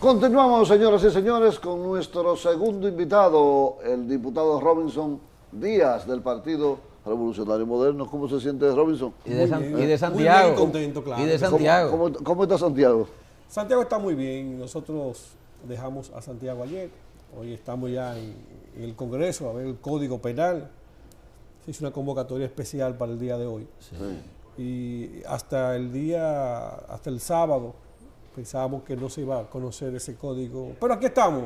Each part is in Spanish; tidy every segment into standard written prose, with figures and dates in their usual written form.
Continuamos, señoras y señores, con nuestro segundo invitado, el diputado Robinson Díaz, del Partido Revolucionario Moderno. ¿Cómo se siente Robinson? Y de Santiago. Muy bien, contento, claro. Y de Santiago. ¿Cómo está Santiago? Santiago está muy bien. Nosotros dejamos a Santiago ayer. Hoy estamos ya en el Congreso a ver el Código Penal. Se hizo una convocatoria especial para el día de hoy. Sí. Y hasta el sábado pensábamos que no se iba a conocer ese código. Pero aquí estamos,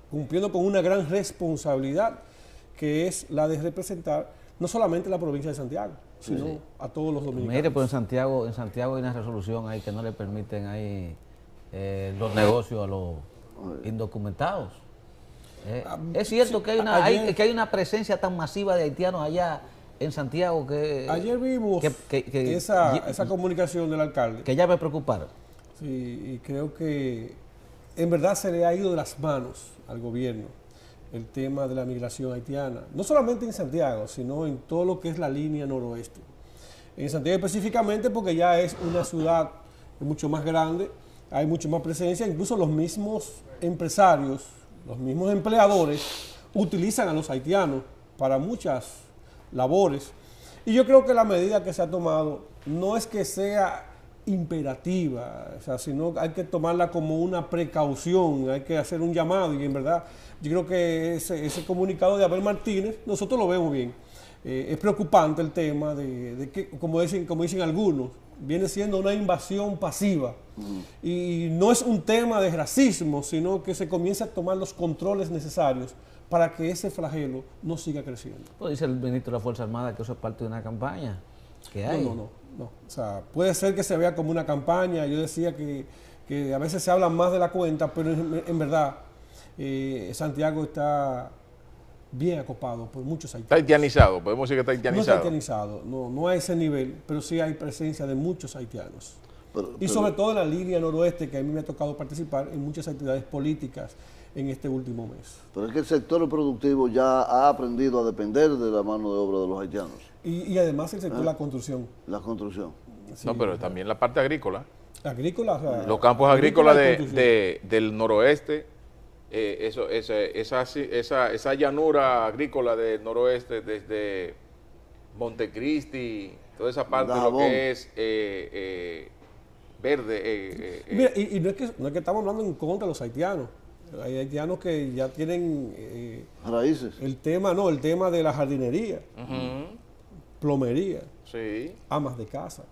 cumpliendo con una gran responsabilidad, que es la de representar no solamente la provincia de Santiago, sino a todos los dominicanos. Mire, pues en Santiago hay una resolución ahí que no le permiten ahí los negocios a los indocumentados. Es cierto que hay una presencia tan masiva de haitianos allá en Santiago que... Ayer vimos esa comunicación del alcalde. Que ya me preocuparon. Sí, y creo que en verdad se le ha ido de las manos al gobierno el tema de la migración haitiana, no solamente en Santiago, sino en todo lo que es la línea noroeste. En Santiago específicamente porque ya es una ciudad mucho más grande, hay mucho más presencia, incluso los mismos empresarios, los mismos empleadores utilizan a los haitianos para muchas labores. Y yo creo que la medida que se ha tomado no es que sea imperativa, o sea, sino hay que tomarla como una precaución, hay que hacer un llamado y en verdad yo creo que ese comunicado de Abel Martínez nosotros lo vemos bien. Es preocupante el tema de que, como dicen algunos, viene siendo una invasión pasiva y no es un tema de racismo, sino que se comienza a tomar los controles necesarios para que ese flagelo no siga creciendo. Pues dice el ministro de la Fuerza Armada que eso es parte de una campaña que hay. No. O sea, puede ser que se vea como una campaña. Yo decía que a veces se habla más de la cuenta, pero en verdad Santiago está bien acopado por muchos haitianos. Está haitianizado, podemos decir que está haitianizado. No está haitianizado, no a ese nivel, pero sí hay presencia de muchos haitianos. Y sobre todo en la línea noroeste, que a mí me ha tocado participar en muchas actividades políticas en este último mes. Pero es que el sector productivo ya ha aprendido a depender de la mano de obra de los haitianos. Y además el sector de la construcción. La construcción. Sí, no, pero también la parte agrícola. Agrícola, o sea, los campos agrícolas del noroeste, esa llanura agrícola del noroeste, desde Montecristi, toda esa parte de lo que es verde. Mira, y no es que estamos hablando en contra de los haitianos. Hay haitianos que ya tienen raíces. El tema de la jardinería, plomería, amas de casa.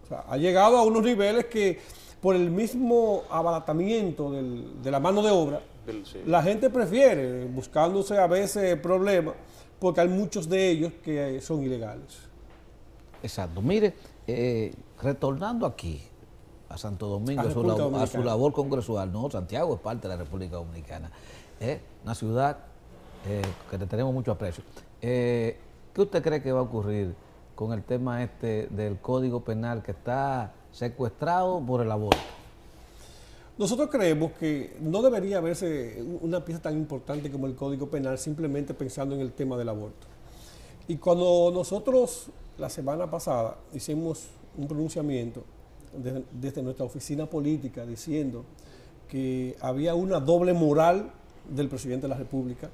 O sea, ha llegado a unos niveles que por el mismo abaratamiento de la mano de obra, la gente prefiere, buscándose a veces problemas, porque hay muchos de ellos que son ilegales. Exacto. Mire, retornando aquí a Santo Domingo, a su labor congresual, no, Santiago es parte de la República Dominicana, una ciudad que le tenemos mucho aprecio. ¿Qué usted cree que va a ocurrir con el tema del Código Penal que está secuestrado por el aborto? Nosotros creemos que no debería verse una pieza tan importante como el Código Penal simplemente pensando en el tema del aborto. Y cuando nosotros la semana pasada hicimos un pronunciamiento desde nuestra oficina política diciendo que había una doble moral del presidente de la República,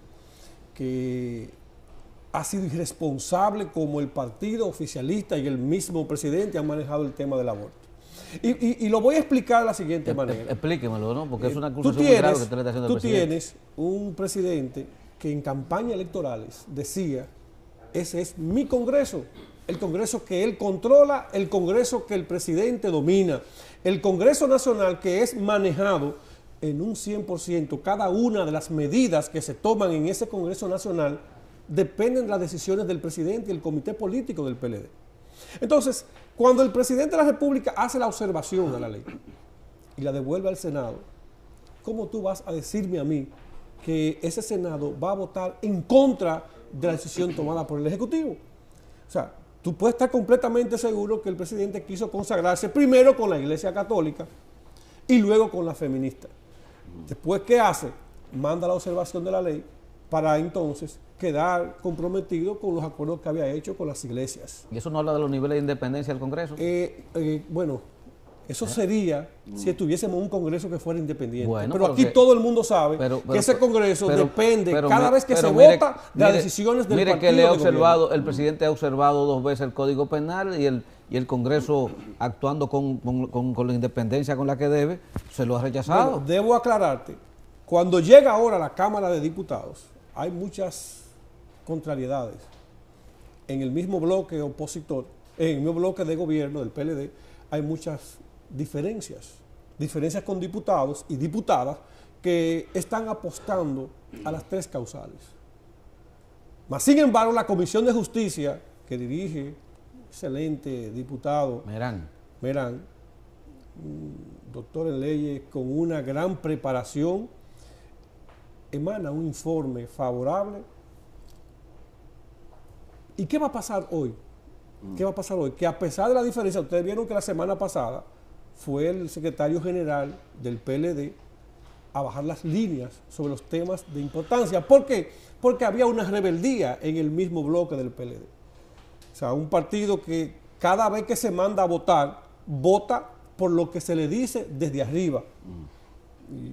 que ha sido irresponsable como el partido oficialista y el mismo presidente han manejado el tema del aborto. Y lo voy a explicar de la siguiente manera. Explíquemelo, ¿no? Porque es una acusación muy grave que usted le está haciendo al presidente. Tú tienes un presidente que en campañas electorales decía, ese es mi Congreso, el Congreso que él controla, el Congreso que el presidente domina, el Congreso Nacional que es manejado en un 100%, cada una de las medidas que se toman en ese Congreso Nacional dependen de las decisiones del presidente y el comité político del PLD. Entonces, cuando el presidente de la República hace la observación a la ley y la devuelve al Senado, ¿cómo tú vas a decirme a mí que ese Senado va a votar en contra de la decisión tomada por el Ejecutivo? O sea, tú puedes estar completamente seguro que el presidente quiso consagrarse primero con la Iglesia Católica y luego con la feminista. Después, ¿qué hace? Manda la observación de la ley para entonces quedar comprometido con los acuerdos que había hecho con las iglesias. ¿Y eso no habla de los niveles de independencia del Congreso? Bueno, Eso sería si tuviésemos un Congreso que fuera independiente. Bueno, pero aquí todo el mundo sabe que ese Congreso depende cada vez que se vota de las decisiones del partido. Mire que le ha observado, el presidente ha observado 2 veces el Código Penal y el Congreso, actuando con la independencia con la que debe, se lo ha rechazado. Bueno, debo aclararte, cuando llega ahora a la Cámara de Diputados, hay muchas contrariedades. En el mismo bloque opositor, en el mismo bloque de gobierno del PLD, hay muchas diferencias con diputados y diputadas que están apostando a las 3 causales. Mas, sin embargo, la Comisión de Justicia, que dirige excelente diputado Merán, doctor en leyes con una gran preparación, emana un informe favorable. ¿Y qué va a pasar hoy? ¿Qué va a pasar hoy? Que a pesar de la diferencia, ustedes vieron que la semana pasada fue el secretario general del PLD a bajar las líneas sobre los temas de importancia. ¿Por qué? Porque había una rebeldía en el mismo bloque del PLD. O sea, un partido que cada vez que se manda a votar, vota por lo que se le dice desde arriba.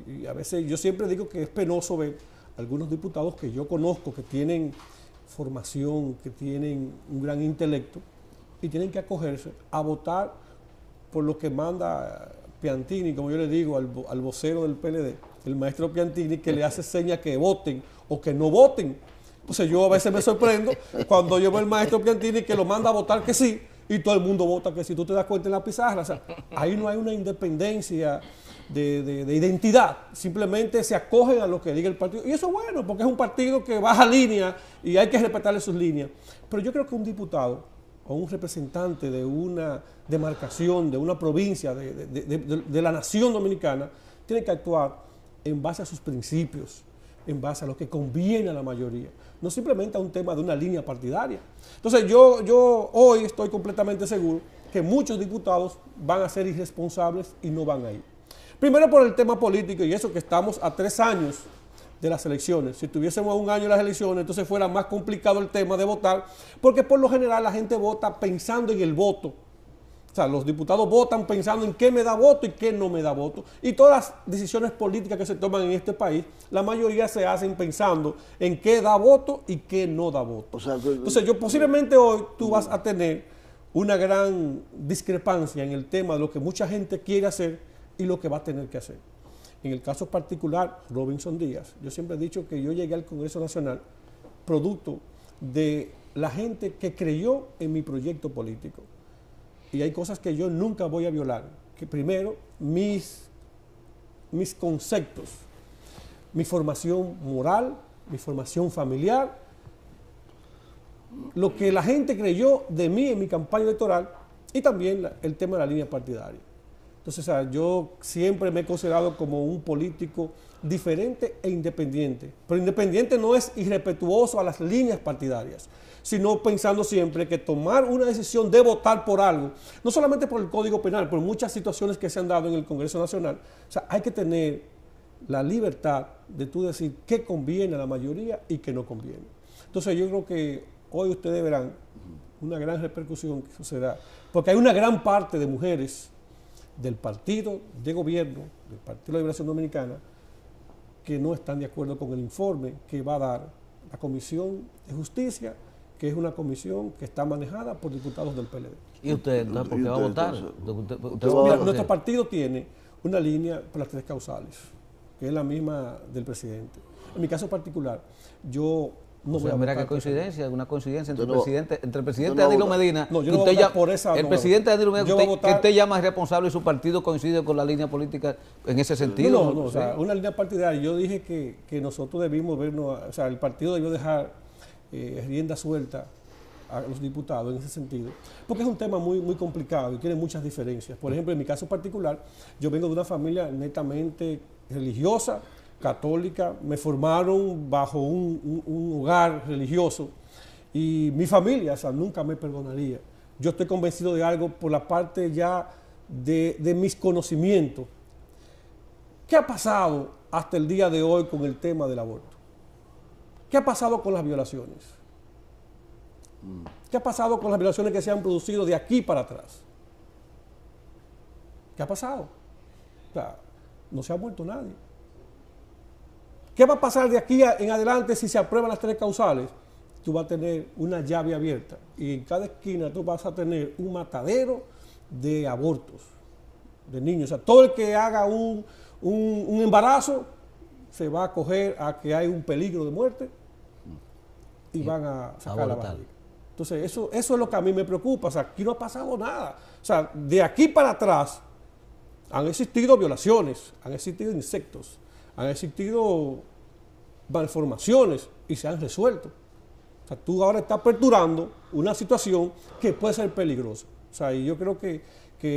Y a veces yo siempre digo que es penoso ver algunos diputados que yo conozco que tienen formación, que tienen un gran intelecto y tienen que acogerse a votar por lo que manda Piantini, como yo le digo al vocero del PLD, el maestro Piantini, que le hace señas que voten o que no voten. Entonces yo a veces me sorprendo cuando yo veo al maestro Piantini que lo manda a votar que sí y todo el mundo vota que sí. Tú te das cuenta en la pizarra. O sea, ahí no hay una independencia de identidad, simplemente se acogen a lo que diga el partido. Y eso es bueno, porque es un partido que baja línea y hay que respetarle sus líneas. Pero yo creo que un diputado o un representante de una demarcación, de una provincia, de la nación dominicana, tiene que actuar en base a sus principios, en base a lo que conviene a la mayoría, no simplemente a un tema de una línea partidaria. Entonces yo hoy estoy completamente seguro que muchos diputados van a ser irresponsables y no van a ir. Primero por el tema político, y eso que estamos a 3 años de las elecciones. Si tuviésemos 1 año de las elecciones, entonces fuera más complicado el tema de votar, porque por lo general la gente vota pensando en el voto. O sea, los diputados votan pensando en qué me da voto y qué no me da voto. Y todas las decisiones políticas que se toman en este país, la mayoría se hacen pensando en qué da voto y qué no da voto. O sea, entonces posiblemente hoy tú vas a tener una gran discrepancia en el tema de lo que mucha gente quiere hacer y lo que va a tener que hacer. En el caso particular, Robinson Díaz, yo siempre he dicho que yo llegué al Congreso Nacional producto de la gente que creyó en mi proyecto político. Y hay cosas que yo nunca voy a violar. Que primero, mis conceptos, mi formación moral, mi formación familiar, lo que la gente creyó de mí en mi campaña electoral y también el tema de la línea partidaria. Entonces, o sea, yo siempre me he considerado como un político diferente e independiente. Pero independiente no es irrespetuoso a las líneas partidarias, sino pensando siempre que tomar una decisión de votar por algo, no solamente por el Código Penal, por muchas situaciones que se han dado en el Congreso Nacional, o sea, hay que tener la libertad de tú decir qué conviene a la mayoría y qué no conviene. Entonces, yo creo que hoy ustedes verán una gran repercusión que sucederá, porque hay una gran parte de mujeres del partido de gobierno, del Partido de la Liberación Dominicana, que no están de acuerdo con el informe que va a dar la Comisión de Justicia, que es una comisión que está manejada por diputados del PLD. ¿Y usted por qué va a votar? Mira, nuestro partido tiene una línea por las 3 causales, que es la misma del presidente. En mi caso particular, yo no voy a votar. Mira qué coincidencia, una coincidencia entre el presidente Danilo Medina, no, yo no voy a votar por esa. El presidente Danilo Medina, que usted llama responsable y su partido coincide con la línea política en ese sentido. No, o sea, una línea partidaria. Yo dije que nosotros debimos vernos, o sea, el partido debió dejar rienda suelta a los diputados en ese sentido, porque es un tema muy, muy complicado y tiene muchas diferencias. Por ejemplo, en mi caso particular, yo vengo de una familia netamente religiosa, católica, me formaron bajo un hogar religioso y mi familia, o sea, nunca me perdonaría. Yo estoy convencido de algo por la parte ya de mis conocimientos. ¿Qué ha pasado hasta el día de hoy con el tema del aborto? ¿Qué ha pasado con las violaciones? ¿Qué ha pasado con las violaciones que se han producido de aquí para atrás? ¿Qué ha pasado? O sea, no se ha muerto nadie. ¿Qué va a pasar de aquí en adelante si se aprueban las 3 causales? Tú vas a tener una llave abierta y en cada esquina tú vas a tener un matadero de abortos, de niños. O sea, todo el que haga un embarazo se va a acoger a que hay un peligro de muerte y van a sacar la barriga. Entonces, eso es lo que a mí me preocupa. O sea, aquí no ha pasado nada. O sea, de aquí para atrás han existido violaciones, han existido insectos, han existido malformaciones y se han resuelto. O sea, tú ahora estás aperturando una situación que puede ser peligrosa. O sea, y yo creo que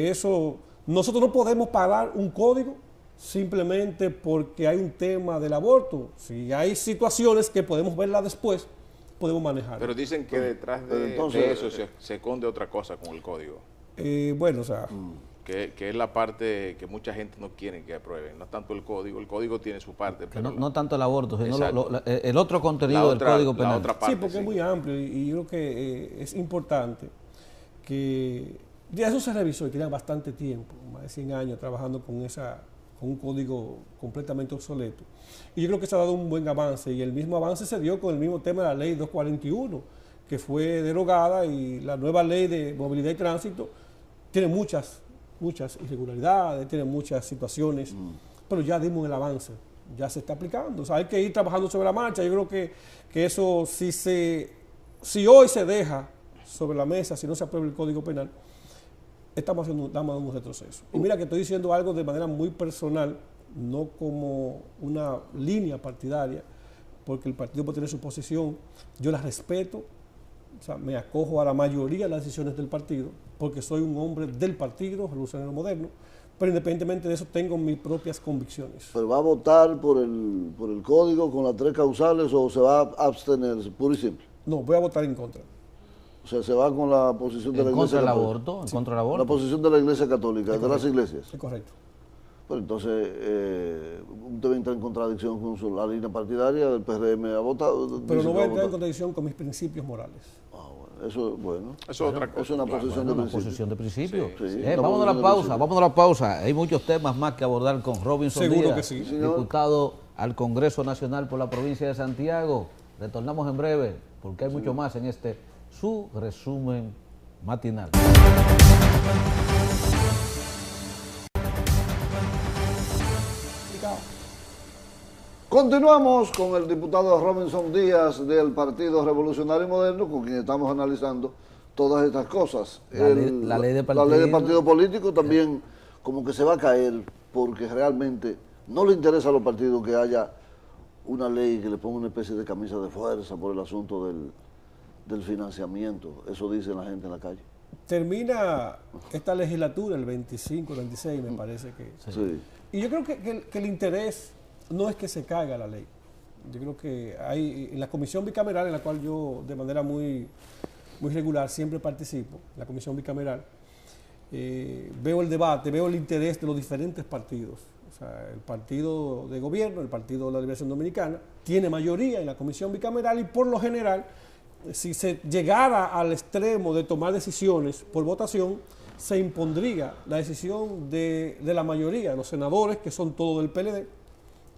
eso, nosotros no podemos parar un código simplemente porque hay un tema del aborto. Si hay situaciones que podemos verlas después, podemos manejar. Pero dicen que detrás de eso se esconde otra cosa con el código. Bueno, o sea... Que es la parte que mucha gente no quiere que aprueben, no tanto el código tiene su parte. Pero no tanto el aborto, sino el otro contenido del Código Penal. La otra parte, sí, porque es muy amplio y yo creo que es importante que ya eso se revisó y tiene bastante tiempo, más de 100 años trabajando con un código completamente obsoleto. Y yo creo que se ha dado un buen avance y el mismo avance se dio con el mismo tema de la ley 241, que fue derogada y la nueva ley de movilidad y tránsito tiene muchas irregularidades, tiene muchas situaciones, pero ya dimos el avance, ya se está aplicando. O sea, hay que ir trabajando sobre la marcha. Yo creo que eso, si hoy se deja sobre la mesa, si no se aprueba el Código Penal, estamos dando un retroceso. Y mira que estoy diciendo algo de manera muy personal, no como una línea partidaria, porque el partido puede tener su posición, yo la respeto. O sea, me acojo a la mayoría de las decisiones del partido, porque soy un hombre del partido, Revolucionario Moderno, pero independientemente de eso tengo mis propias convicciones. ¿Pero va a votar por el código con las 3 causales o se va a abstener, puro y simple? No, voy a votar en contra. O sea, se va con la posición de la Iglesia Católica. ¿En contra del aborto? La posición de la Iglesia Católica, de las iglesias. Es correcto. Pero entonces, usted entra en contradicción con la línea partidaria del PRM ha votado. Pero no voy a entrar en contradicción con mis principios morales. Eso es bueno. Eso es otra cosa. Es una posición de principio. Posición de principio. Sí. Vámonos a la pausa. Hay muchos temas más que abordar con Robinson Seguro Díaz, que sí. diputado al Congreso Nacional por la provincia de Santiago. Retornamos en breve, porque hay mucho más en su resumen matinal. Continuamos con el diputado Robinson Díaz del Partido Revolucionario Moderno, con quien estamos analizando todas estas cosas. La ley de partido político también como que se va a caer, porque realmente no le interesa a los partidos que haya una ley que le ponga una especie de camisa de fuerza por el asunto del financiamiento. Eso dice la gente en la calle. Termina esta legislatura el 25, el 26, me parece que. Sí. Y yo creo que el interés no es que se caiga la ley. Yo creo que hay en la comisión bicameral, en la cual yo de manera muy regular siempre participo, la comisión bicameral, veo el debate, veo el interés de los diferentes partidos. O sea, el partido de gobierno, el Partido de la Liberación Dominicana, tiene mayoría en la comisión bicameral y por lo general, si se llegara al extremo de tomar decisiones por votación, se impondría la decisión de la mayoría, de los senadores, que son todos del PLD,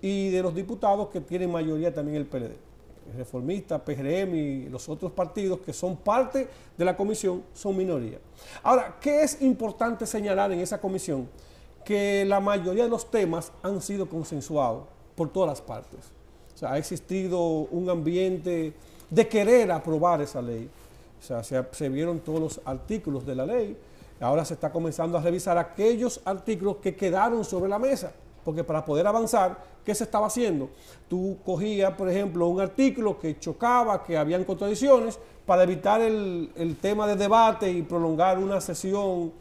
y de los diputados que tienen mayoría también el PLD. El Reformista, PRM y los otros partidos que son parte de la comisión son minoría. Ahora, ¿qué es importante señalar en esa comisión? Que la mayoría de los temas han sido consensuados por todas las partes. O sea, ha existido un ambiente de querer aprobar esa ley. O sea, se vieron todos los artículos de la ley. Ahora se está comenzando a revisar aquellos artículos que quedaron sobre la mesa. Porque para poder avanzar, ¿qué se estaba haciendo? Tú cogías, por ejemplo, un artículo que chocaba, que habían contradicciones, para evitar el tema de debate y prolongar una sesión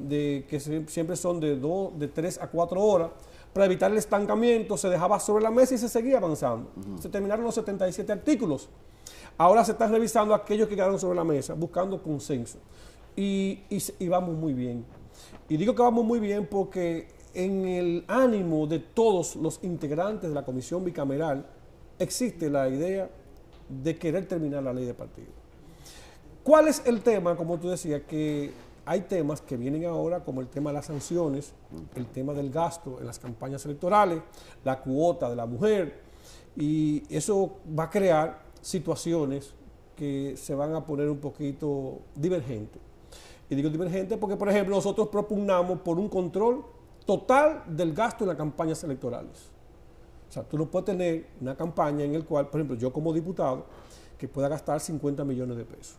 que siempre son de 3 a 4 horas. Para evitar el estancamiento, se dejaba sobre la mesa y se seguía avanzando. Se terminaron los 77 artículos. Ahora se están revisando aquellos que quedaron sobre la mesa, buscando consenso. Y vamos muy bien. Y digo que vamos muy bien porque en el ánimo de todos los integrantes de la comisión bicameral existe la idea de querer terminar la ley de partido. ¿Cuál es el tema, como tú decías, que hay temas que vienen ahora, como el tema de las sanciones, el tema del gasto en las campañas electorales, la cuota de la mujer, y eso va a crear situaciones que se van a poner un poquito divergentes. Y digo divergentes porque, por ejemplo, nosotros propugnamos por un control total del gasto en las campañas electorales. O sea, tú no puedes tener una campaña en la cual, por ejemplo, yo como diputado, que pueda gastar 50 millones de pesos.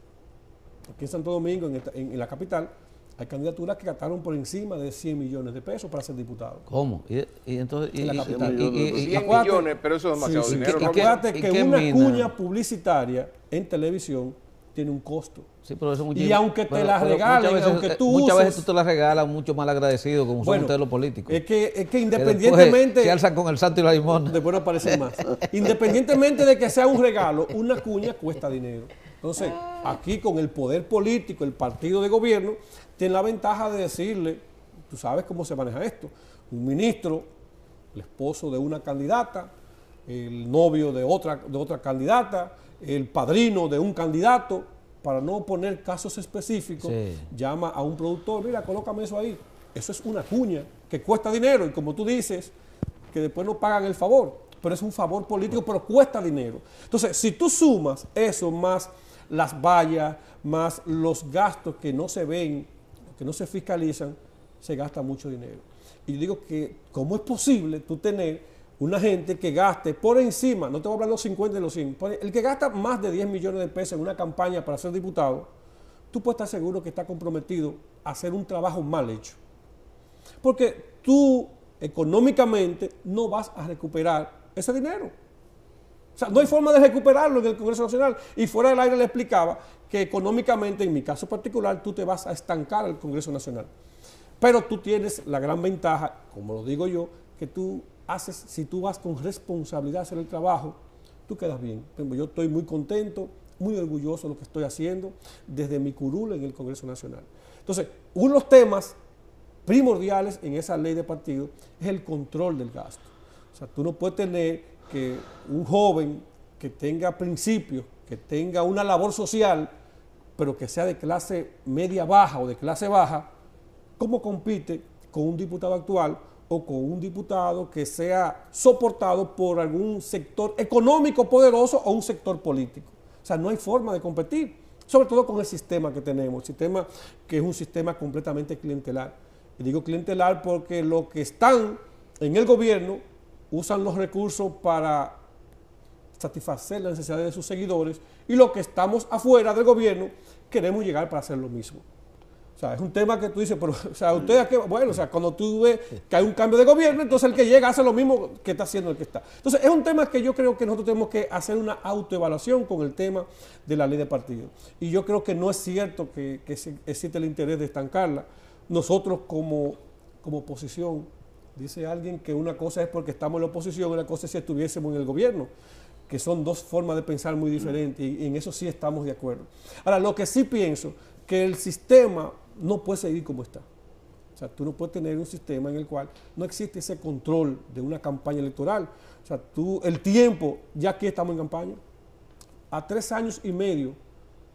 Aquí en Santo Domingo, en la capital, hay candidaturas que gastaron por encima de 100 millones de pesos para ser diputado. ¿Cómo? Y entonces, en la capital. 100 millones, pero eso es demasiado dinero. Acuérdate que una cuña publicitaria en televisión tiene un costo. Sí, pero eso y aunque te la regalen, aunque tú muchas veces tú te la regalas mucho mal agradecido, como son ustedes los políticos. Es que independientemente... se alzan con el santo y la limón. Después no aparecen más. Independientemente de que sea un regalo, una cuña cuesta dinero. Entonces, aquí con el poder político, el partido de gobierno, tiene la ventaja de decirle, tú sabes cómo se maneja esto, un ministro, el esposo de una candidata, el novio de otra candidata, el padrino de un candidato, para no poner casos específicos, llama a un productor, mira, colócame eso ahí. Eso es una cuña que cuesta dinero y como tú dices, que después no pagan el favor, pero es un favor político, pero cuesta dinero. Entonces, si tú sumas eso más las vallas, más los gastos que no se ven, que no se fiscalizan, se gasta mucho dinero. Y yo digo que, ¿cómo es posible tú tener una gente que gaste por encima, no te voy a hablar de los 50 y los 100, el que gasta más de 10 millones de pesos en una campaña para ser diputado, tú puedes estar seguro que está comprometido a hacer un trabajo mal hecho? Porque tú económicamente no vas a recuperar ese dinero. O sea, no hay forma de recuperarlo en el Congreso Nacional. Y fuera del aire le explicaba que económicamente, en mi caso particular, tú te vas a estancar al Congreso Nacional. Pero tú tienes la gran ventaja, como lo digo yo, que tú haces, si tú vas con responsabilidad a hacer el trabajo, tú quedas bien. Yo estoy muy contento, muy orgulloso de lo que estoy haciendo desde mi curul en el Congreso Nacional. Entonces, uno de los temas primordiales en esa ley de partido es el control del gasto. O sea, tú no puedes tener que un joven que tenga principios, que tenga una labor social, pero que sea de clase media baja o de clase baja, ¿cómo compite con un diputado actual o con un diputado que sea soportado por algún sector económico poderoso o un sector político? O sea, no hay forma de competir, sobre todo con el sistema que tenemos, el sistema que es un sistema completamente clientelar. Y digo clientelar porque los que están en el gobierno usan los recursos para satisfacer las necesidades de sus seguidores y los que estamos afuera del gobierno queremos llegar para hacer lo mismo. O sea, es un tema que tú dices, pero, o sea, ustedes que, bueno, o sea, cuando tú ves que hay un cambio de gobierno, entonces el que llega hace lo mismo que está haciendo el que está. Entonces, es un tema que yo creo que nosotros tenemos que hacer una autoevaluación con el tema de la ley de partidos. Y yo creo que no es cierto que existe el interés de estancarla. Nosotros como oposición, dice alguien que una cosa es porque estamos en la oposición, una cosa es si estuviésemos en el gobierno, que son dos formas de pensar muy diferentes y en eso sí estamos de acuerdo. Ahora, lo que sí pienso, que el sistema no puede seguir como está. O sea, tú no puedes tener un sistema en el cual no existe ese control de una campaña electoral. O sea, el tiempo, ya aquí estamos en campaña, a 3 años y medio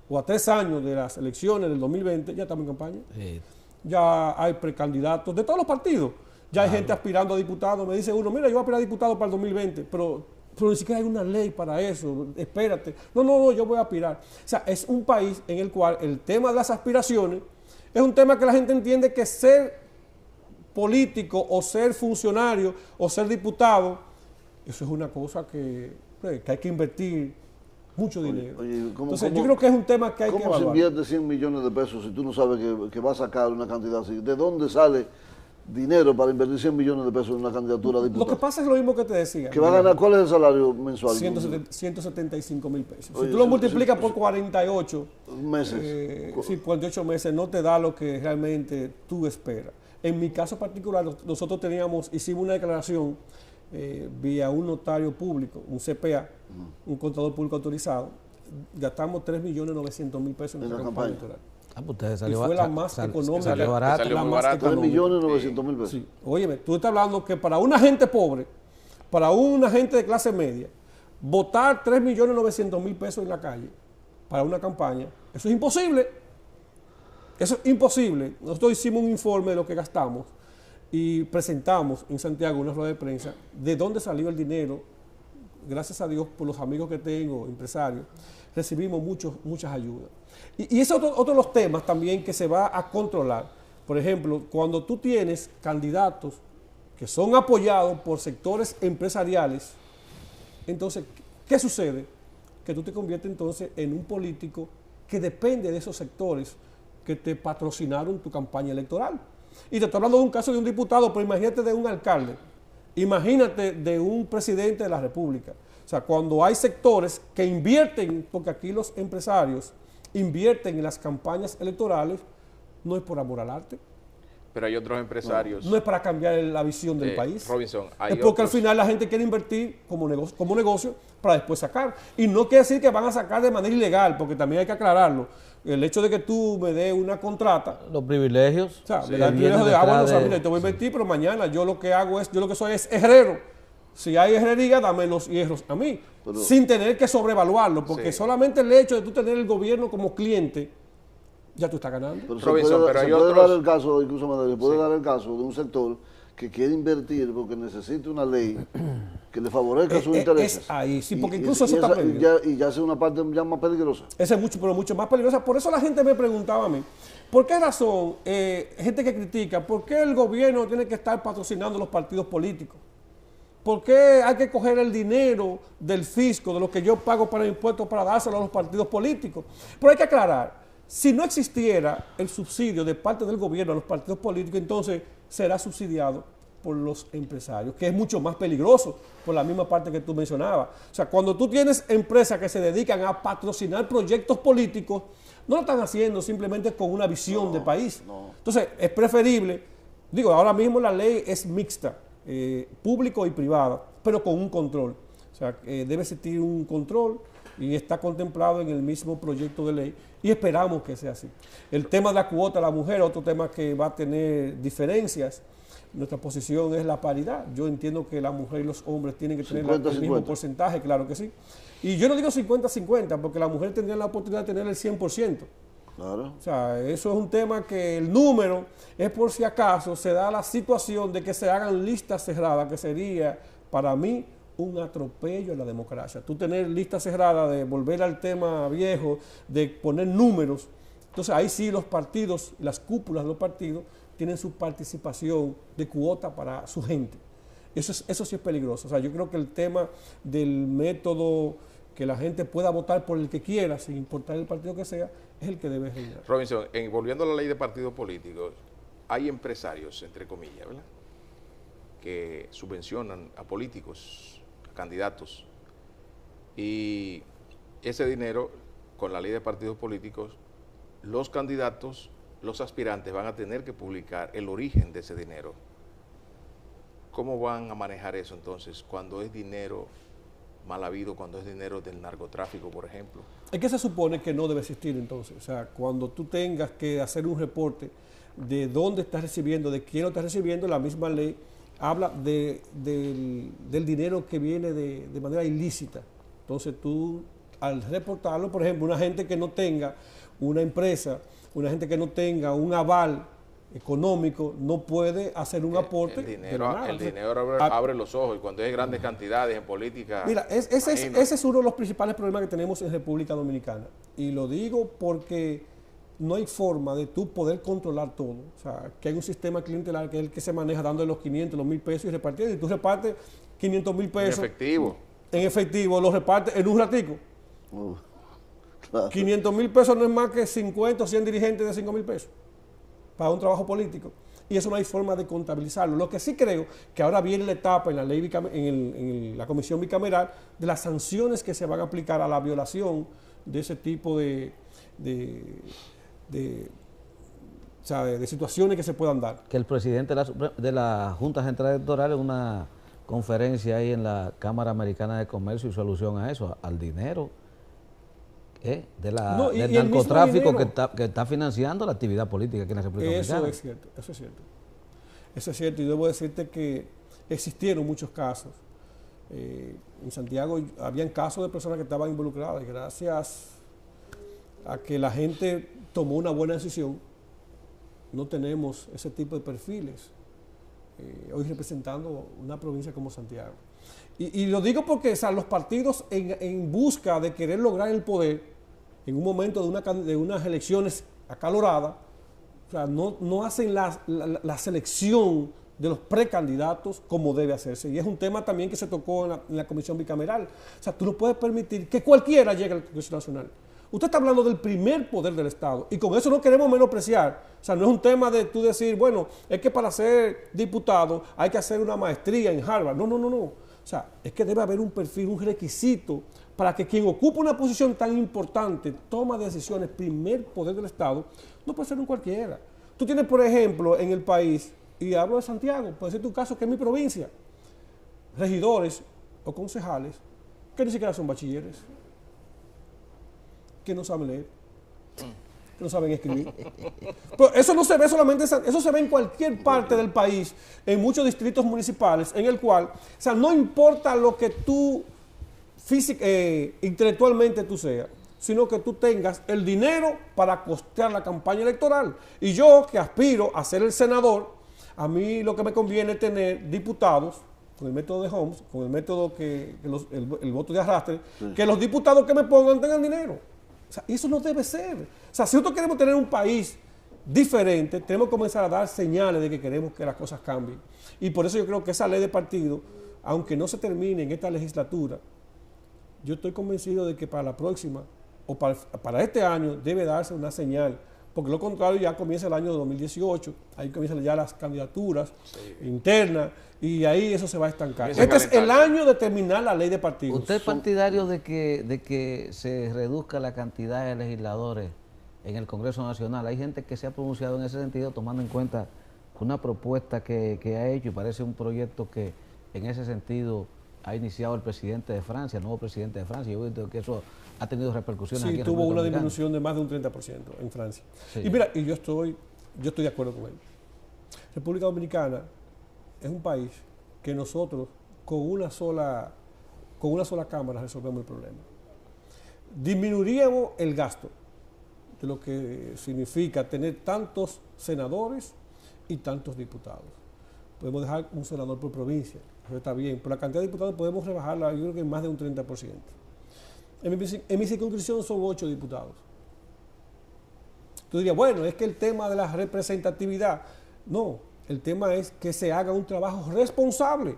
o a 3 años de las elecciones del 2020, ya estamos en campaña. Sí. Ya hay precandidatos de todos los partidos. Ya hay gente aspirando a diputado. Me dice uno, mira, yo voy a aspirar a diputado para el 2020, pero ni siquiera hay una ley para eso, espérate. No, yo voy a aspirar. O sea, es un país en el cual el tema de las aspiraciones es un tema que la gente entiende que ser político o ser funcionario o ser diputado, eso es una cosa que hay que invertir mucho dinero. Entonces, yo creo que es un tema que hay que evaluar. ¿Cómo se invierte 100 millones de pesos si tú no sabes que va a sacar una cantidad así? ¿De dónde sale dinero para invertir 100 millones de pesos en una candidatura a diputado? Lo que pasa es lo mismo que te decía. ¿Que va a ganar? ¿Cuál es el salario mensual? 175,000 pesos. Si tú lo multiplicas por 48 meses, sí, 48 meses, no te da lo que realmente tú esperas. En mi caso particular, nosotros hicimos una declaración vía un notario público, un CPA, un contador público autorizado. Gastamos 3.900.000 pesos en la campaña electoral. Pues y fue la más económica. Salió barata. Salió muy barata. 3.900.000 pesos. Sí. Óyeme, tú estás hablando que para una gente pobre, para una gente de clase media, votar 3.900.000 pesos en la calle para una campaña, eso es imposible. Eso es imposible. Nosotros hicimos un informe de lo que gastamos y presentamos en Santiago una rueda de prensa de dónde salió el dinero. Gracias a Dios, por los amigos que tengo, empresarios, recibimos muchas ayudas. Y ese es otro de los temas también que se va a controlar. Por ejemplo, cuando tú tienes candidatos que son apoyados por sectores empresariales, entonces, ¿qué sucede? Que tú te conviertes entonces en un político que depende de esos sectores que te patrocinaron tu campaña electoral. Y te estoy hablando de un caso de un diputado, pero imagínate de un alcalde, imagínate de un presidente de la República. O sea, cuando hay sectores que invierten, porque aquí los empresarios invierten en las campañas electorales, no es por amor al arte. Pero hay otros empresarios. No es para cambiar la visión del país. Robinson, es porque al final la gente quiere invertir como negocio para después sacar. Y no quiere decir que van a sacar de manera ilegal, porque también hay que aclararlo. El hecho de que tú me des una contrata. Los privilegios. O sea, me da el privilegio de, bueno, o sea, mira, te voy a invertir, pero mañana yo lo que soy es herrero. Si hay herrería, dame los hierros a mí. Pero, sin tener que sobrevaluarlo, porque solamente el hecho de tú tener el gobierno como cliente, ya tú estás ganando. Pero Robinson, se puede dar el caso, incluso se puede dar el caso de un sector que quiere invertir porque necesita una ley que le favorezca sus intereses. Es ahí, sí, porque incluso eso está peligroso. Y ya es una parte ya más peligrosa. Esa es mucho más peligrosa. Por eso la gente me preguntaba a mí, ¿por qué razón, gente que critica, por qué el gobierno tiene que estar patrocinando los partidos políticos? ¿Por qué hay que coger el dinero del fisco, de lo que yo pago para impuestos, para dárselo a los partidos políticos? Pero hay que aclarar, si no existiera el subsidio de parte del gobierno a los partidos políticos, entonces será subsidiado por los empresarios, que es mucho más peligroso por la misma parte que tú mencionabas. O sea, cuando tú tienes empresas que se dedican a patrocinar proyectos políticos, no lo están haciendo simplemente con una visión de país. Entonces, es preferible, digo, ahora mismo la ley es mixta, público y privada, pero con un control. O sea, debe existir un control y está contemplado en el mismo proyecto de ley y esperamos que sea así. El tema de la cuota de la mujer, otro tema que va a tener diferencias. Nuestra posición es la paridad. Yo entiendo que la mujer y los hombres tienen que tener el mismo porcentaje, claro que sí. Y yo no digo 50-50, porque la mujer tendría la oportunidad de tener el 100%. Claro. O sea, eso es un tema que el número es por si acaso se da la situación de que se hagan listas cerradas, que sería para mí un atropello a la democracia. Tú tener listas cerradas, de volver al tema viejo, de poner números. Entonces ahí sí los partidos, las cúpulas de los partidos, tienen su participación de cuota para su gente. Eso sí es peligroso. O sea, yo creo que el tema del método que la gente pueda votar por el que quiera, sin importar el partido que sea, es el que debe reinar. Robinson, volviendo a la ley de partidos políticos, hay empresarios, entre comillas, ¿verdad?, que subvencionan a políticos, a candidatos, y ese dinero, con la ley de partidos políticos, los candidatos, los aspirantes van a tener que publicar el origen de ese dinero. ¿Cómo van a manejar eso entonces cuando es dinero mal habido, cuando es dinero del narcotráfico, por ejemplo? Es que se supone que no debe existir entonces. O sea, cuando tú tengas que hacer un reporte de dónde estás recibiendo, de quién lo estás recibiendo, la misma ley habla del dinero que viene de manera ilícita. Entonces tú, al reportarlo, por ejemplo, una gente que no tenga una empresa, una gente que no tenga un aval económico, no puede hacer un aporte. El dinero abre los ojos, y cuando hay grandes cantidades en política... Mira, ese es uno de los principales problemas que tenemos en República Dominicana. Y lo digo porque no hay forma de tú poder controlar todo. O sea, que hay un sistema clientelar que es el que se maneja dando los 500, los 1.000 pesos y repartiendo. Y tú repartes 500.000 pesos. En efectivo, los repartes en un ratico. Claro. 500.000 pesos no es más que 50 o 100 dirigentes de 5.000 pesos para un trabajo político. Y eso no hay forma de contabilizarlo. Lo que sí creo que ahora viene la etapa en la ley en la comisión bicameral de las sanciones que se van a aplicar a la violación de ese tipo de situaciones que se puedan dar. Que el presidente de la Junta Central Electoral en una conferencia ahí en la Cámara Americana de Comercio hizo alusión a eso, al dinero del narcotráfico que está financiando la actividad política aquí en la República Dominicana. Eso es cierto, y debo decirte que existieron muchos casos. En Santiago habían casos de personas que estaban involucradas y gracias a que la gente tomó una buena decisión, no tenemos ese tipo de perfiles hoy representando una provincia como Santiago. Y lo digo porque, o sea, los partidos en busca de querer lograr el poder en un momento de unas elecciones acaloradas, o sea, no hacen la selección de los precandidatos como debe hacerse. Y es un tema también que se tocó en la comisión bicameral. O sea, tú no puedes permitir que cualquiera llegue al Congreso Nacional. Usted está hablando del primer poder del Estado y con eso no queremos menospreciar. O sea, no es un tema de tú decir, bueno, es que para ser diputado hay que hacer una maestría en Harvard. No, no, no, no. O sea, es que debe haber un perfil, un requisito para que quien ocupa una posición tan importante, toma decisiones, primer poder del Estado, no puede ser un cualquiera. Tú tienes, por ejemplo, en el país, y hablo de Santiago, puede ser tu caso, que es mi provincia, regidores o concejales que ni siquiera son bachilleres, que no saben leer, que no saben escribir. Pero eso no se ve solamente, eso se ve en cualquier parte del país, en muchos distritos municipales, en el cual, o sea, no importa lo que tú intelectualmente tú seas, sino que tú tengas el dinero para costear la campaña electoral. Y yo, que aspiro a ser el senador, a mí lo que me conviene es tener diputados, con el método de Homs, con el método el voto de arrastre, sí, que los diputados que me pongan tengan dinero. O sea, eso no debe ser. O sea, si nosotros queremos tener un país diferente, tenemos que comenzar a dar señales de que queremos que las cosas cambien. Y por eso yo creo que esa ley de partido, aunque no se termine en esta legislatura, yo estoy convencido de que para la próxima, o para este año, debe darse una señal, porque lo contrario ya comienza el año 2018, ahí comienzan ya las candidaturas internas, y ahí eso se va a estancar. Este es el año de terminar la ley de partidos. ¿Usted es partidario de que se reduzca la cantidad de legisladores en el Congreso Nacional? Hay gente que se ha pronunciado en ese sentido, tomando en cuenta una propuesta que ha hecho, y parece un proyecto que en ese sentido ha iniciado el presidente de Francia, el nuevo presidente de Francia. Yo creo que eso ha tenido repercusiones aquí en República Dominicana. Sí, tuvo una disminución de más de un 30% en Francia. Sí. Y mira, y yo estoy de acuerdo con él. República Dominicana es un país que nosotros con una sola cámara resolvemos el problema. Disminuiríamos el gasto de lo que significa tener tantos senadores y tantos diputados. Podemos dejar un senador por provincia, eso está bien, pero la cantidad de diputados podemos rebajarla, yo creo que en más de un 30%. En mi circunscripción son 8 diputados. Tú dirías, bueno, es que el tema de la representatividad, no, el tema es que se haga un trabajo responsable.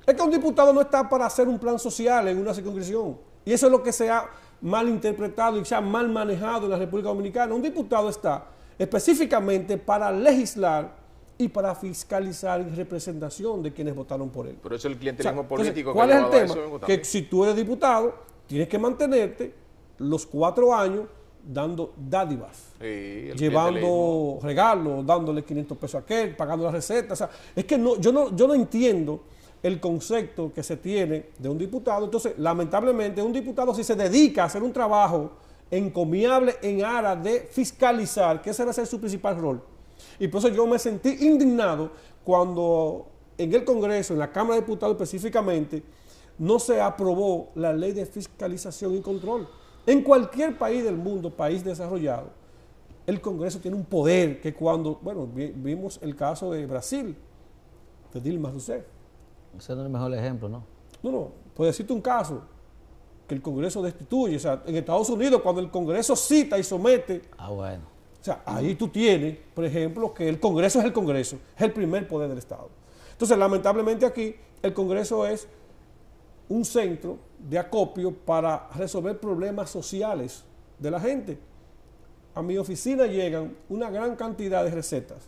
Es que un diputado no está para hacer un plan social en una circunscripción, y eso es lo que se ha mal interpretado y se ha mal manejado en la República Dominicana. Un diputado está específicamente para legislar y para fiscalizar en representación de quienes votaron por él. Pero eso es el clientelismo político. ¿Cuál es el tema? Que si tú eres diputado, tienes que mantenerte los 4 años dando dádivas, sí, llevando regalos, dándole 500 pesos a aquel, pagando las recetas. O sea, es que yo no entiendo el concepto que se tiene de un diputado. Entonces, lamentablemente, un diputado, si se dedica a hacer un trabajo encomiable en aras de fiscalizar, que ese va a ser su principal rol. Y por eso yo me sentí indignado cuando en el Congreso, en la Cámara de Diputados específicamente, no se aprobó la ley de fiscalización y control. En cualquier país del mundo, país desarrollado, el Congreso tiene un poder que cuando, bueno, vimos el caso de Brasil, de Dilma Rousseff. Ese no es el mejor ejemplo, ¿no? No, puedo decirte un caso, que el Congreso destituye. O sea, en Estados Unidos, cuando el Congreso cita y somete... Ah, bueno. O sea, ahí tú tienes, por ejemplo, que el Congreso es el Congreso, es el primer poder del Estado. Entonces, lamentablemente aquí, el Congreso es un centro de acopio para resolver problemas sociales de la gente. A mi oficina llegan una gran cantidad de recetas,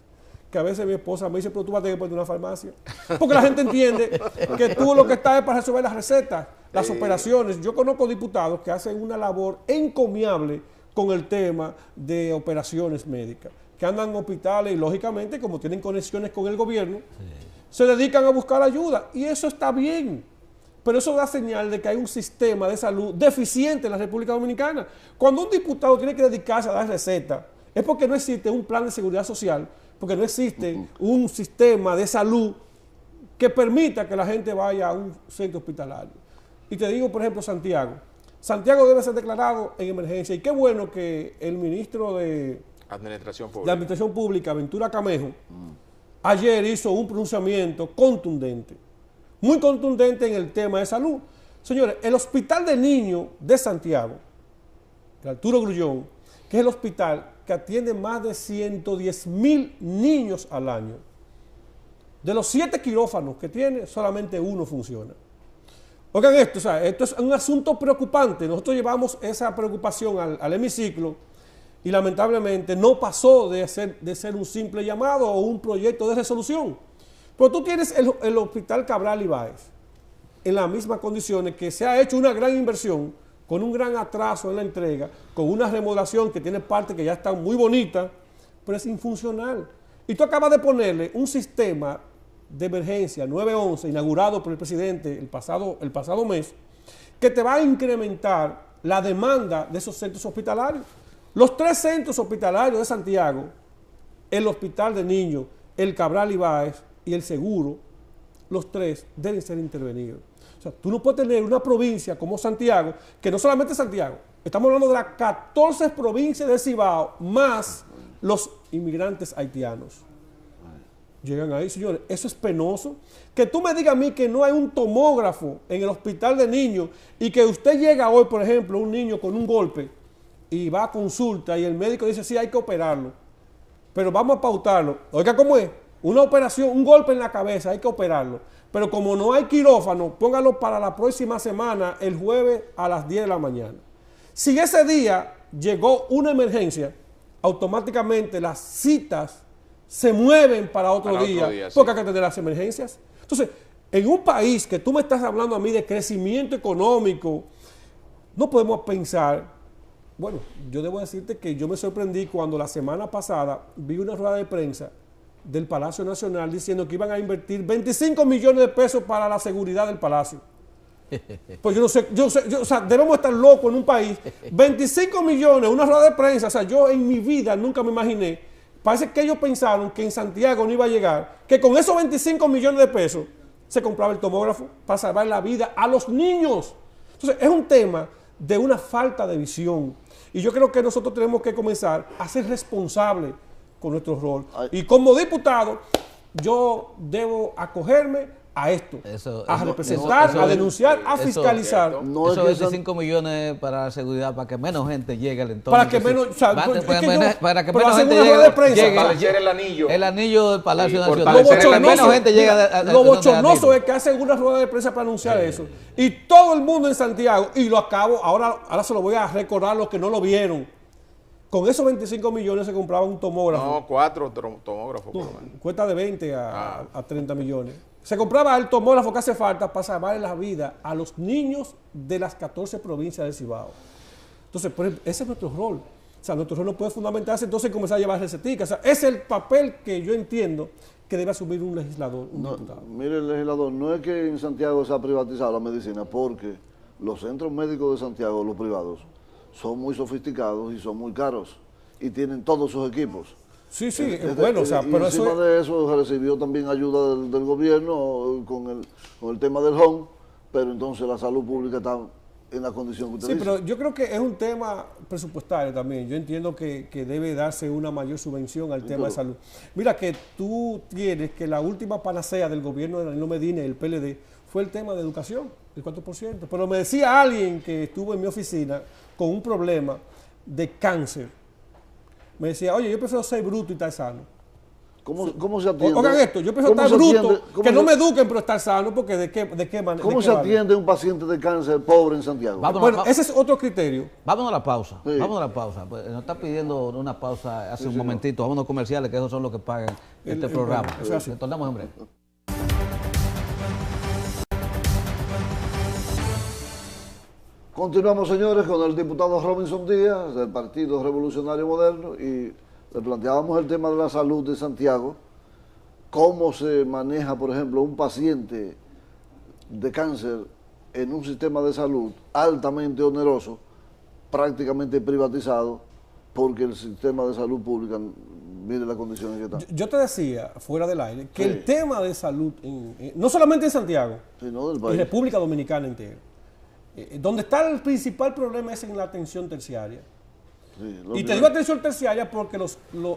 que a veces mi esposa me dice, pero tú vas a tener que poner una farmacia. Porque la gente entiende que tú lo que estás es para resolver las recetas, las operaciones. Yo conozco diputados que hacen una labor encomiable con el tema de operaciones médicas, que andan en hospitales y lógicamente, como tienen conexiones con el gobierno, se dedican a buscar ayuda, y eso está bien, pero eso da señal de que hay un sistema de salud deficiente en la República Dominicana. Cuando un diputado tiene que dedicarse a dar recetas, es porque no existe un plan de seguridad social, porque no existe un sistema de salud que permita que la gente vaya a un centro hospitalario. Y te digo, por ejemplo, Santiago debe ser declarado en emergencia, y qué bueno que el ministro de de Administración Pública, Ventura Camejo, ayer hizo un pronunciamiento contundente, muy contundente en el tema de salud. Señores, el Hospital de Niños de Santiago, el Arturo Grullón, que es el hospital que atiende más de 110,000 niños al año, de los 7 quirófanos que tiene, solamente 1 funciona. Oigan esto, o sea, esto es un asunto preocupante. Nosotros llevamos esa preocupación al hemiciclo y lamentablemente no pasó de ser un simple llamado o un proyecto de resolución. Pero tú tienes el Hospital Cabral Ibáez en las mismas condiciones, que se ha hecho una gran inversión, con un gran atraso en la entrega, con una remodelación que tiene partes que ya están muy bonitas, pero es infuncional. Y tú acabas de ponerle un sistema de emergencia 911 inaugurado por el presidente el pasado mes, que te va a incrementar la demanda de esos centros hospitalarios. Los 3 centros hospitalarios de Santiago, el Hospital de Niños, el Cabral Ibáez y el Seguro, los 3 deben ser intervenidos. O sea, tú no puedes tener una provincia como Santiago, que no solamente Santiago, estamos hablando de las 14 provincias de Cibao, más los inmigrantes haitianos. Llegan ahí, señores, eso es penoso. Que tú me digas a mí que no hay un tomógrafo en el Hospital de Niños y que usted llega hoy, por ejemplo, un niño con un golpe y va a consulta y el médico dice, sí, hay que operarlo, pero vamos a pautarlo. Oiga, ¿cómo es? Una operación, un golpe en la cabeza, hay que operarlo. Pero como no hay quirófano, póngalo para la próxima semana, el jueves a las 10 de la mañana. Si ese día llegó una emergencia, automáticamente las citas se mueven para otro día porque hay que atender las emergencias. Entonces, en un país que tú me estás hablando a mí de crecimiento económico, no podemos pensar. Bueno, yo debo decirte que yo me sorprendí cuando la semana pasada vi una rueda de prensa del Palacio Nacional diciendo que iban a invertir 25 millones de pesos para la seguridad del Palacio. Pues yo no sé, o sea, debemos estar locos en un país. 25 millones, una rueda de prensa, o sea, yo en mi vida nunca me imaginé. Parece que ellos pensaron que en Santiago no iba a llegar, que con esos 25 millones de pesos se compraba el tomógrafo para salvar la vida a los niños. Entonces, es un tema de una falta de visión. Y yo creo que nosotros tenemos que comenzar a ser responsables con nuestro rol. Y como diputado, yo debo acogerme a esto, a representar, a denunciar, a fiscalizar. No esos 25 millones para la seguridad, para que menos gente llegue al entorno. Para que menos, para que menos gente llegue el anillo. El anillo del Palacio Nacional. Menos gente llega. Lo bochornoso es que hacen una rueda de prensa para anunciar eso. Y todo el mundo en Santiago, y lo acabo, ahora se lo voy a recordar a los que no lo vieron. Con esos 25 millones se compraba un tomógrafo. No, 4 tomógrafos. Cuesta de 20 a 30 millones. Se compraba el tomógrafo que hace falta para salvar la vida a los niños de las 14 provincias del Cibao. Entonces, por ejemplo, ese es nuestro rol. O sea, nuestro rol no puede fundamentarse entonces en comenzar a llevar receticas. O sea, es el papel que yo entiendo que debe asumir un legislador, un diputado. Mire, el legislador, no es que en Santiago se ha privatizado la medicina, porque los centros médicos de Santiago, los privados, son muy sofisticados y son muy caros y tienen todos sus equipos. Sí, bueno, o sea, pero encima de eso recibió también ayuda del gobierno con el tema del home, pero entonces la salud pública está en la condición que usted dice. Sí, pero yo creo que es un tema presupuestario también. Yo entiendo que debe darse una mayor subvención al tema de salud. Mira que tú tienes que la última panacea del gobierno de Danilo Medina y el PLD fue el tema de educación, el 4%. Pero me decía alguien que estuvo en mi oficina con un problema de cáncer. Me decía, oye, yo prefiero ser bruto y estar sano. ¿Cómo se atiende? Oigan esto, yo prefiero estar bruto, que no me eduquen, pero estar sano, porque ¿de qué manera? ¿Cómo se atiende un paciente de cáncer pobre en Santiago? Bueno, ese es otro criterio. Vámonos a la pausa, vámonos a la pausa. Pues nos está pidiendo una pausa hace un momentito. Vámonos a comerciales, que esos son los que pagan este programa. Retornamos en breve. Continuamos, señores, con el diputado Robinson Díaz, del Partido Revolucionario Moderno, y le planteábamos el tema de la salud de Santiago, cómo se maneja, por ejemplo, un paciente de cáncer en un sistema de salud altamente oneroso, prácticamente privatizado, porque el sistema de salud pública, mire las condiciones que está. Yo te decía, fuera del aire, que el tema de salud, no solamente en Santiago, sino del país, en República Dominicana entera, donde está el principal problema es en la atención terciaria. Sí, y te digo atención terciaria porque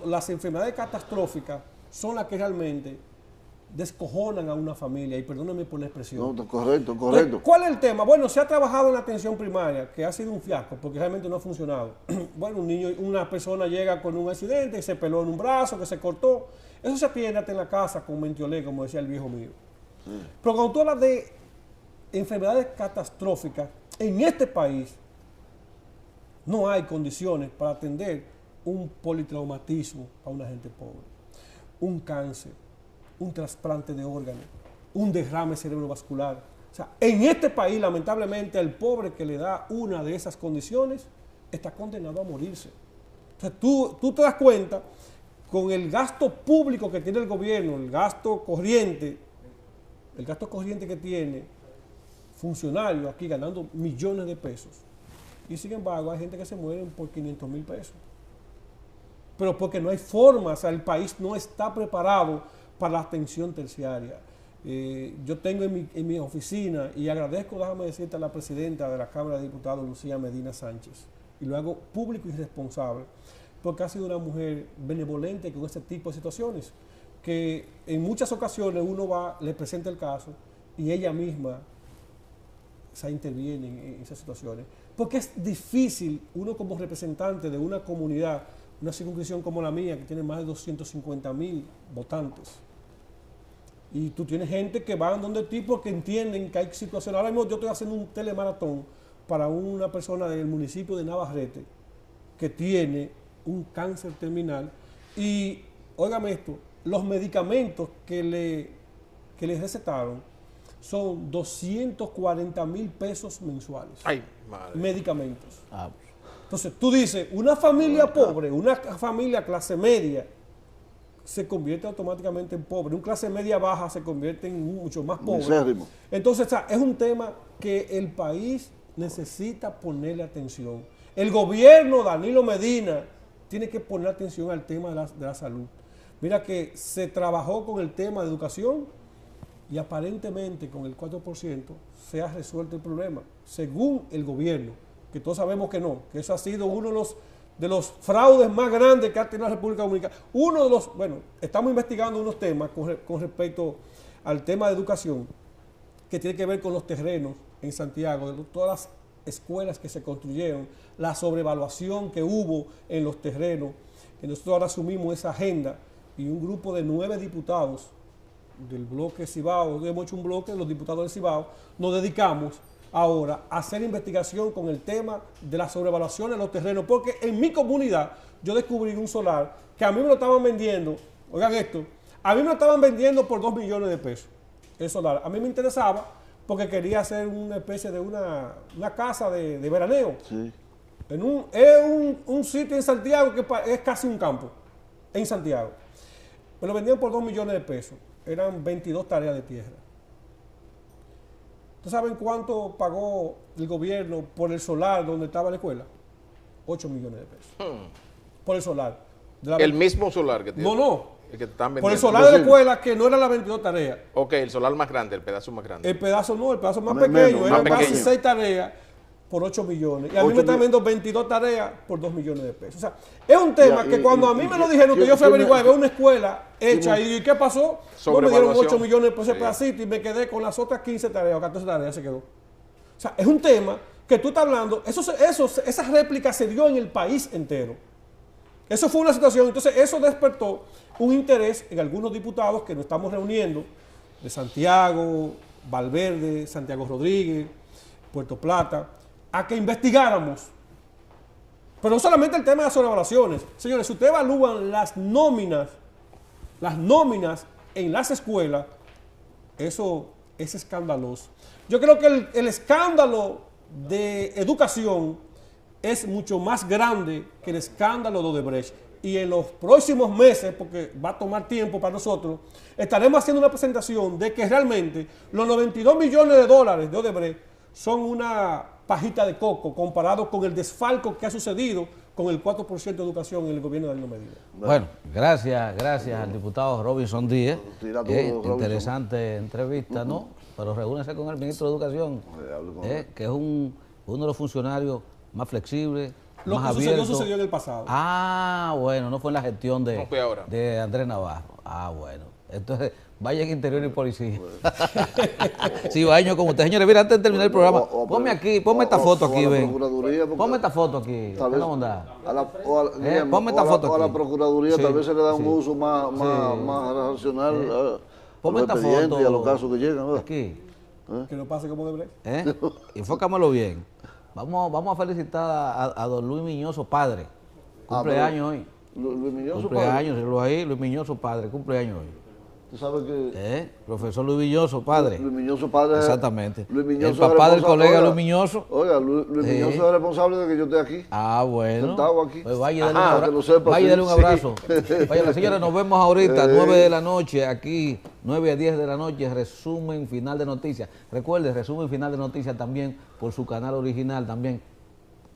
las enfermedades catastróficas son las que realmente descojonan a una familia, y perdóname por la expresión. No, correcto. Entonces, ¿cuál es el tema? Bueno, se ha trabajado en la atención primaria, que ha sido un fiasco, porque realmente no ha funcionado. Bueno, una persona llega con un accidente, se peló en un brazo, que se cortó. Eso se atiende en la casa con Mentiolé, como decía el viejo mío. Sí. Pero cuando tú hablas de enfermedades catastróficas, en este país no hay condiciones para atender un politraumatismo a una gente pobre, un cáncer, un trasplante de órganos, un derrame cerebrovascular. O sea, en este país, lamentablemente, el pobre que le da una de esas condiciones está condenado a morirse. Entonces, tú te das cuenta, con el gasto público que tiene el gobierno, el gasto corriente que tiene funcionarios aquí ganando millones de pesos, y sin embargo hay gente que se muere por 500,000 pesos. Pero porque no hay forma, o sea, el país no está preparado para la atención terciaria. Yo tengo en mi oficina, y agradezco, déjame decirte, a la presidenta de la Cámara de Diputados, Lucía Medina Sánchez, y lo hago público y responsable, porque ha sido una mujer benevolente con este tipo de situaciones, que en muchas ocasiones uno va, le presenta el caso, y ella misma se interviene en esas situaciones. Porque es difícil, uno como representante de una comunidad, una circunscripción como la mía, que tiene más de 250,000 votantes, y tú tienes gente que van donde ti porque entienden que hay situaciones. Ahora mismo yo estoy haciendo un telemaratón para una persona del municipio de Navarrete que tiene un cáncer terminal, y óigame esto, los medicamentos que le recetaron son 240,000 pesos mensuales. Ay, madre. Medicamentos. Entonces, tú dices, una familia pobre, una familia clase media, se convierte automáticamente en pobre. Un clase media baja se convierte en mucho más pobre. Misérrimo. Entonces, es un tema que el país necesita ponerle atención. El gobierno, Danilo Medina, tiene que poner atención al tema de la salud. Mira que se trabajó con el tema de educación, y aparentemente con el 4% se ha resuelto el problema, según el gobierno, que todos sabemos que no, que eso ha sido uno de los fraudes más grandes que ha tenido la República Dominicana. Estamos investigando unos temas con respecto al tema de educación, que tiene que ver con los terrenos en Santiago, de todas las escuelas que se construyeron, la sobrevaluación que hubo en los terrenos, que nosotros ahora asumimos esa agenda, y un grupo de 9 diputados del bloque Cibao, hemos hecho un bloque, los diputados del Cibao, nos dedicamos ahora a hacer investigación con el tema de la sobrevaluación en los terrenos, porque en mi comunidad yo descubrí un solar que a mí me lo estaban vendiendo, oigan esto, a mí me lo estaban vendiendo por 2 millones de pesos, el solar. A mí me interesaba porque quería hacer una especie de una casa de veraneo. Sí. Es un sitio en Santiago que es casi un campo, en Santiago. Me lo vendían por 2 millones de pesos. Eran 22 tareas de tierra. ¿Ustedes saben cuánto pagó el gobierno por el solar donde estaba la escuela? 8 millones de pesos. Por el solar. ¿El mismo solar que tiene? No. El que te están vendiendo. Por el solar de la escuela, que no era las 22 tareas. Ok, el solar más grande, el pedazo más grande. El pedazo más pequeño. Eran casi 6 tareas por 8 millones. Y a mí me están vendiendo 22 tareas por 2 millones de pesos. O sea, es un tema que cuando a mí me lo dijeron, que yo fui a averiguar, veo una escuela hecha, y ¿qué pasó? No me dieron 8 millones por ese pedacito, y me quedé con las otras 15 tareas o 14 tareas, se quedó. O sea, es un tema que tú estás hablando, esa réplica se dio en el país entero. Eso fue una situación, entonces eso despertó un interés en algunos diputados que nos estamos reuniendo, de Santiago, Valverde, Santiago Rodríguez, Puerto Plata, a que investigáramos. Pero no solamente el tema de las sobrevaluaciones. Señores, si ustedes evalúan las nóminas en las escuelas, eso es escandaloso. Yo creo que el escándalo de educación es mucho más grande que el escándalo de Odebrecht. Y en los próximos meses, porque va a tomar tiempo para nosotros, estaremos haciendo una presentación de que realmente los 92 millones de dólares de Odebrecht son una pajita de coco comparado con el desfalco que ha sucedido con el 4% de educación en el gobierno de Danilo Medina. Bueno, gracias al diputado Robinson Díez. Interesante entrevista, ¿no? Pero reúnese con el ministro de Educación, que es uno de los funcionarios más flexibles, Lo más que abierto. sucedió en el pasado. Ah, bueno, no fue en la gestión No fue ahora. de Andrés Navarro. Ah, bueno. Entonces, vaya en Interior y Policía. Sí, Baño, como usted. Señores, mira, antes de terminar el programa, ponme aquí, ponme esta foto aquí, ven. Ponme esta foto aquí. Tal vez, onda? Ponme esta foto a la aquí. Procuraduría Sí, tal vez se le da un sí. uso más racional a Ponme los esta expedientes foto. y a los casos que llegan, ¿verdad? Aquí. Que no pase como debería. Enfócamelo bien. Vamos a felicitar a don Luis Miñoso, padre. Cumpleaños hoy. Luis Miñoso, Cumpleaños, ahí, Luis Miñoso, padre, cumpleaños hoy. tú sabes que Profesor Luis Miñoso, padre. Luis Miñoso, padre. Exactamente. Luis Miñoso El papá del colega Luis Miñoso. Oiga, Luis Miñoso es responsable de que yo esté aquí. Ah, bueno. Sentado aquí. Pues vaya, que lo sepa, vaya, sí. dale un abrazo. Vaya, señores, nos vemos ahorita, 9 de la noche, aquí, 9 a 10 de la noche, resumen final de noticias. Recuerde, resumen final de noticias también por su canal original, también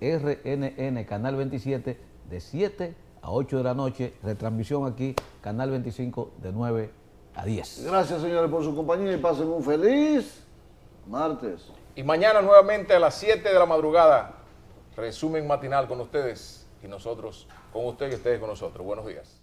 RNN, Canal 27, de 7 a 8 de la noche, retransmisión aquí, Canal 25, de 9 a 10. Gracias, señores, por su compañía y pasen un feliz martes. Y mañana nuevamente a las 7 de la madrugada, resumen matinal con ustedes y nosotros con ustedes y ustedes con nosotros. Buenos días.